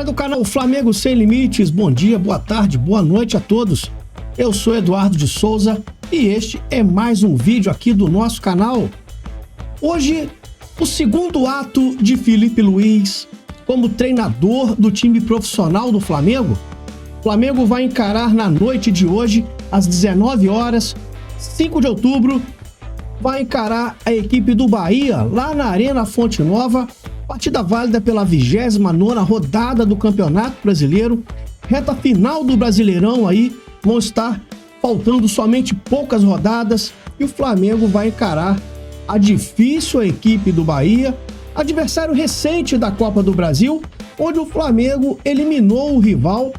do canal Flamengo Sem Limites, bom dia, boa tarde, boa noite a todos. Eu sou Eduardo de Souza e este é mais um vídeo aqui do nosso canal. Hoje, o segundo ato de Filipe Luiz como treinador do time profissional do Flamengo. O Flamengo vai encarar na noite de hoje, às 19 horas, 5 de outubro, vai encarar a equipe do Bahia, lá na Arena Fonte Nova, partida válida pela 29ª rodada do Campeonato Brasileiro, reta final do Brasileirão aí, vão estar faltando somente poucas rodadas e o Flamengo vai encarar a difícil equipe do Bahia, adversário recente da Copa do Brasil, onde o Flamengo eliminou o rival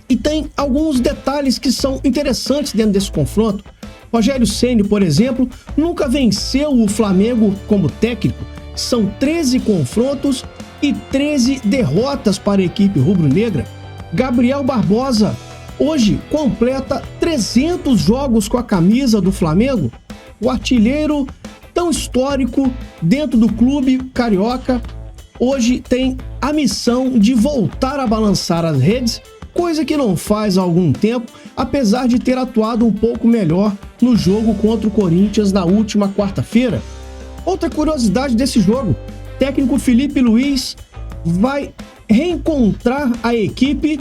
e tem alguns detalhes que são interessantes dentro desse confronto. Rogério Ceni, por exemplo, nunca venceu o Flamengo como técnico. São 13 confrontos e 13 derrotas para a equipe rubro-negra. Gabriel Barbosa hoje completa 300 jogos com a camisa do Flamengo. O artilheiro tão histórico dentro do clube carioca hoje tem a missão de voltar a balançar as redes, coisa que não faz há algum tempo, apesar de ter atuado um pouco melhor no jogo contra o Corinthians na última quarta-feira. Outra curiosidade desse jogo, o técnico Filipe Luiz vai reencontrar a equipe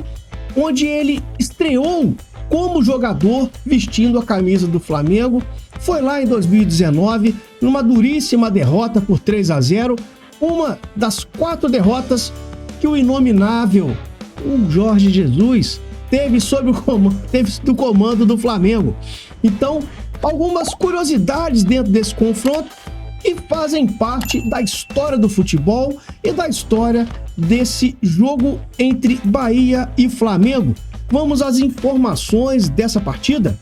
onde ele estreou como jogador vestindo a camisa do Flamengo. Foi lá em 2019, numa duríssima derrota por 3-0, uma das 4 derrotas que o inominável o Jorge Jesus teve sob o comando do Flamengo. Então, algumas curiosidades dentro desse confronto que fazem parte da história do futebol e da história desse jogo entre Bahia e Flamengo. Vamos às informações dessa partida.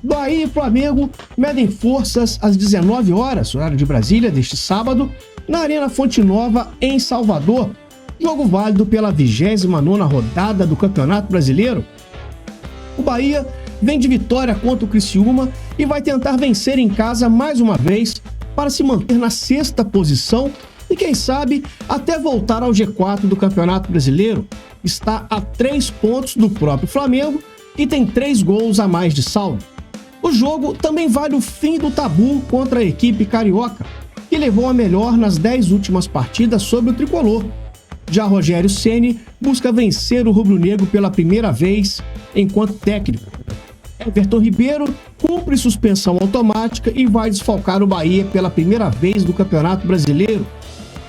Bahia e Flamengo medem forças às 19 horas, horário de Brasília, deste sábado, na Arena Fonte Nova, em Salvador. Jogo válido pela 29ª rodada do Campeonato Brasileiro. O Bahia vem de vitória contra o Criciúma e vai tentar vencer em casa mais uma vez para se manter na 6ª posição e, quem sabe, até voltar ao G4 do Campeonato Brasileiro. Está a 3 pontos do próprio Flamengo e tem 3 gols a mais de saldo. O jogo também vale o fim do tabu contra a equipe carioca, que levou a melhor nas 10 últimas partidas sobre o tricolor. Já Rogério Ceni busca vencer o rubro-negro pela primeira vez enquanto técnico. Everton Ribeiro cumpre suspensão automática e vai desfalcar o Bahia pela primeira vez no Campeonato Brasileiro.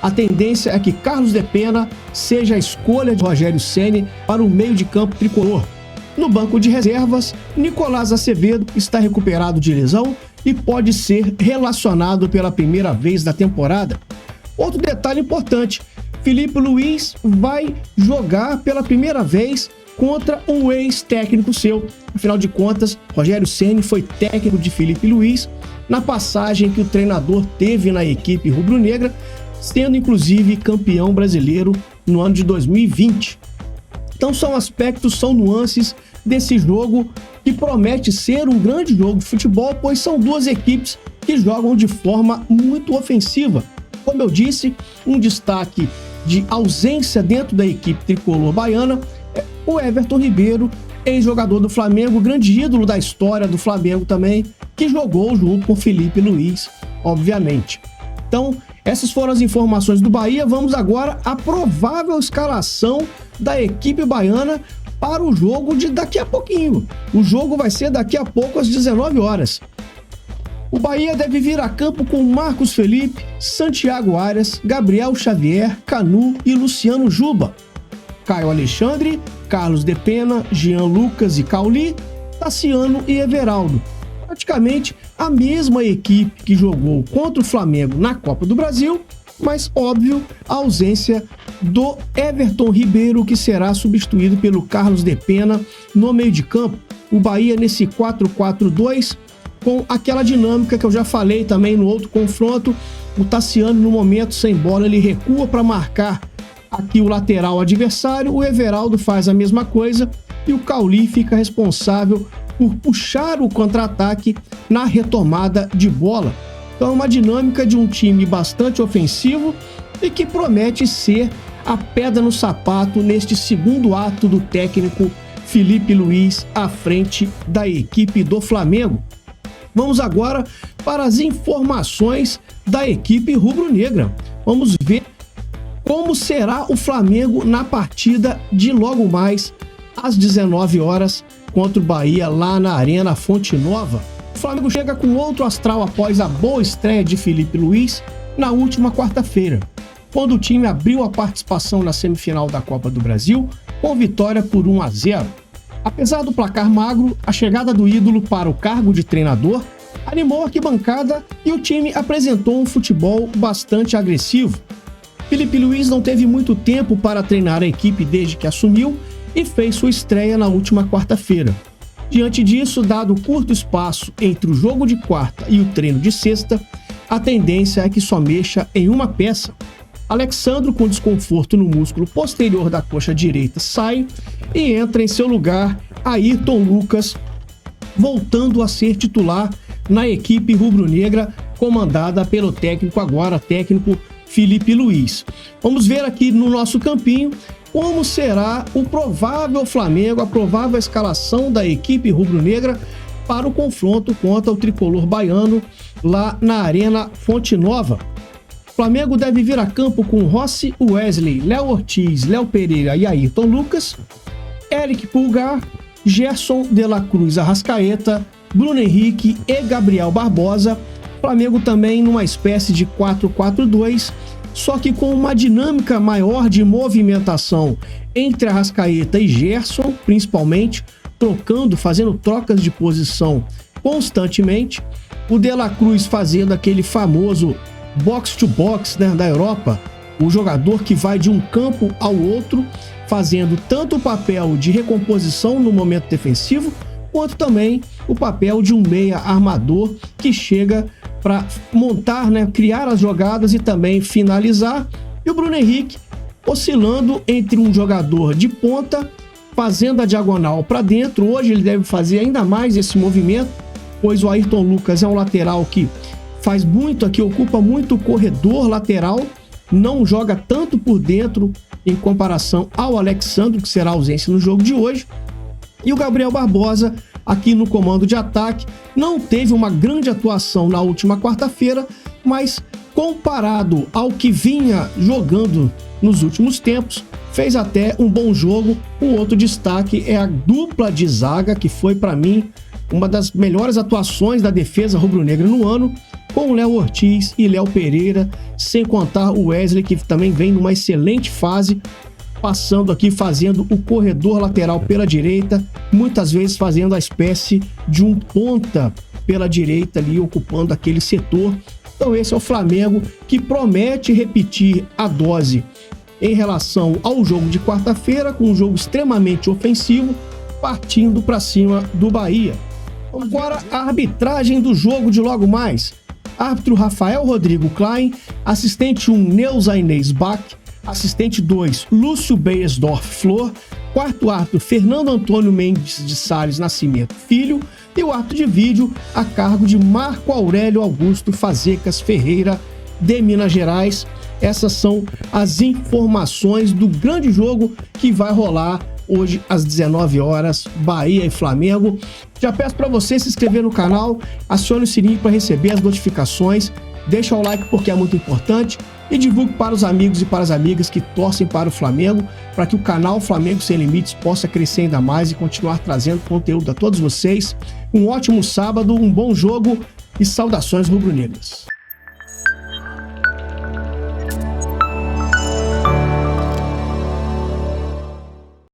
A tendência é que Carlos Depena seja a escolha de Rogério Ceni para o meio de campo tricolor. No banco de reservas, Nicolás Acevedo está recuperado de lesão e pode ser relacionado pela primeira vez da temporada. Outro detalhe importante, Filipe Luiz vai jogar pela primeira vez contra um ex-técnico seu. Afinal de contas, Rogério Ceni foi técnico de Filipe Luiz na passagem que o treinador teve na equipe rubro-negra, sendo inclusive campeão brasileiro no ano de 2020. Então são aspectos, são nuances desse jogo que promete ser um grande jogo de futebol, pois são duas equipes que jogam de forma muito ofensiva. Como eu disse, um destaque de ausência dentro da equipe tricolor baiana é o Everton Ribeiro, ex-jogador do Flamengo, grande ídolo da história do Flamengo também, que jogou junto com Filipe Luiz, obviamente. Então, essas foram as informações do Bahia. Vamos agora à provável escalação da equipe baiana para o jogo de daqui a pouquinho. O jogo vai ser daqui a pouco às 19 horas. O Bahia deve vir a campo com Marcos Felipe, Santiago Arias, Gabriel Xavier, Canu e Luciano Juba. Caio Alexandre, Carlos Depena, Jean Lucas e Cauli, Tassiano e Everaldo. Praticamente a mesma equipe que jogou contra o Flamengo na Copa do Brasil, mas, óbvio, a ausência do Everton Ribeiro, que será substituído pelo Carlos Depena no meio de campo. O Bahia nesse 4-4-2, com aquela dinâmica que eu já falei também no outro confronto. O Tassiano, no momento sem bola, ele recua para marcar aqui o lateral adversário, o Everaldo faz a mesma coisa e o Cauli fica responsável por puxar o contra-ataque na retomada de bola. Então é uma dinâmica de um time bastante ofensivo e que promete ser a pedra no sapato neste segundo ato do técnico Filipe Luís à frente da equipe do Flamengo. Vamos agora para as informações da equipe rubro-negra. Vamos ver como será o Flamengo na partida de logo mais às 19 horas contra o Bahia lá na Arena Fonte Nova. O Flamengo chega com outro astral após a boa estreia de Filipe Luís na última quarta-feira, quando o time abriu a participação na semifinal da Copa do Brasil com vitória por 1-0. Apesar do placar magro, a chegada do ídolo para o cargo de treinador animou a arquibancada e o time apresentou um futebol bastante agressivo. Filipe Luís não teve muito tempo para treinar a equipe desde que assumiu e fez sua estreia na última quarta-feira. Diante disso, dado o curto espaço entre o jogo de quarta e o treino de sexta, a tendência é que só mexa em uma peça. Alexandro, com desconforto no músculo posterior da coxa direita, sai e entra em seu lugar Ayrton Lucas, voltando a ser titular na equipe rubro-negra, comandada pelo técnico Filipe Luís. Vamos ver aqui no nosso campinho como será o provável Flamengo, a provável escalação da equipe rubro-negra para o confronto contra o tricolor baiano lá na Arena Fonte Nova. O Flamengo deve vir a campo com Rossi, Wesley, Léo Ortiz, Léo Pereira e Ayrton Lucas, Eric Pulgar, Gerson de la Cruz Arrascaeta, Bruno Henrique e Gabriel Barbosa. Flamengo também numa espécie de 4-4-2, só que com uma dinâmica maior de movimentação entre Arrascaeta e Gerson, principalmente, fazendo trocas de posição constantemente. O De La Cruz fazendo aquele famoso box-to-box, né, da Europa, o jogador que vai de um campo ao outro, fazendo tanto o papel de recomposição no momento defensivo, quanto também o papel de um meia armador que chega para montar, né, criar as jogadas e também finalizar. E o Bruno Henrique oscilando entre um jogador de ponta, fazendo a diagonal para dentro. Hoje ele deve fazer ainda mais esse movimento, pois o Ayrton Lucas é um lateral que faz muito aqui, ocupa muito o corredor lateral, não joga tanto por dentro em comparação ao Alexandre, que será ausência no jogo de hoje. E o Gabriel Barbosa, aqui no comando de ataque, não teve uma grande atuação na última quarta-feira, mas comparado ao que vinha jogando nos últimos tempos, fez até um bom jogo. Um outro destaque é a dupla de zaga, que foi para mim uma das melhores atuações da defesa rubro-negra no ano, com o Léo Ortiz e Léo Pereira, sem contar o Wesley, que também vem numa excelente fase, passando aqui, fazendo o corredor lateral pela direita, muitas vezes fazendo a espécie de um ponta pela direita ali, ocupando aquele setor. Então esse é o Flamengo, que promete repetir a dose em relação ao jogo de quarta-feira, com um jogo extremamente ofensivo, partindo para cima do Bahia. Agora a arbitragem do jogo de logo mais. Árbitro Rafael Rodrigo Klein, assistente 1 Neuza Inês Bach, assistente 2 Lúcio Beiersdorf Flor, quarto árbitro Fernando Antônio Mendes de Sales Nascimento Filho e o árbitro de vídeo a cargo de Marco Aurélio Augusto Fazecas Ferreira, de Minas Gerais. Essas são as informações do grande jogo que vai rolar hoje às 19 horas, Bahia e Flamengo. Já peço para você se inscrever no canal, acione o sininho para receber as notificações, deixa o like porque é muito importante e divulgue para os amigos e para as amigas que torcem para o Flamengo, para que o canal Flamengo Sem Limites possa crescer ainda mais e continuar trazendo conteúdo a todos vocês. Um ótimo sábado, um bom jogo e saudações rubro-negras.